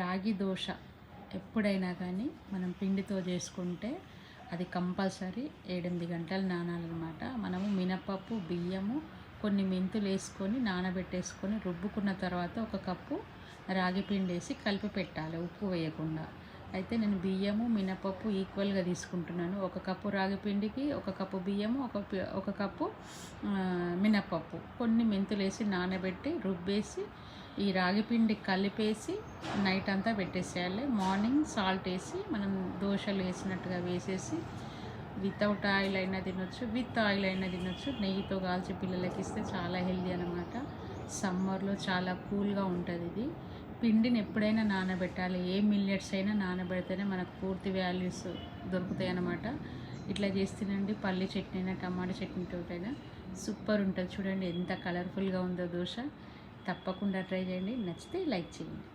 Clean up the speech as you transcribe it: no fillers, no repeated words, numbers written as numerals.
రాగి దోశ ఎప్పుడైనా కానీ మనం పిండితో చేసుకుంటే అది కంపల్సరీ 7-8 గంటలు నానాలన్నమాట. మనము మినపప్పు, బియ్యము, కొన్ని మెంతులు వేసుకొని నానబెట్టేసుకొని రుబ్బుకున్న తర్వాత ఒక కప్పు రాగి పిండి వేసి కలిపి పెట్టాలి, ఉప్పు వేయకుండా. అయితే నేను బియ్యము, మినపప్పు ఈక్వల్గా తీసుకుంటున్నాను. ఒక కప్పు రాగి పిండికి ఒక కప్పు బియ్యము, ఒక కప్పు మినపప్పు, కొన్ని మెంతులు వేసి నానబెట్టి రుబ్బేసి ఈ రాగి పిండి కలిపేసి నైట్ అంతా పెట్టేసేయాలి. మార్నింగ్ సాల్ట్ వేసి మనం దోశలు వేసినట్టుగా వేసేసి వితౌట్ ఆయిల్ అయినా తినొచ్చు, విత్ ఆయిల్ అయినా తినొచ్చు. నెయ్యితో కాల్చి పిల్లలకి ఇస్తే చాలా హెల్దీ అనమాట. సమ్మర్లో చాలా కూల్గా ఉంటుంది ఇది. పిండిని ఎప్పుడైనా నానబెట్టాలి. ఏ మిల్లెట్స్ అయినా నానబెడితేనే మనకు పూర్తి వాల్యూస్ దొరుకుతాయి అన్నమాట. ఇట్లా చేస్తేనండి పల్లి చట్నీ అయినా టమాటా చట్నీతోటైనా సూపర్ ఉంటుంది. చూడండి ఎంత కలర్ఫుల్గా ఉందో దోశ. తప్పకుండా ట్రై చేయండి. నచ్చితే లైక్ చేయండి.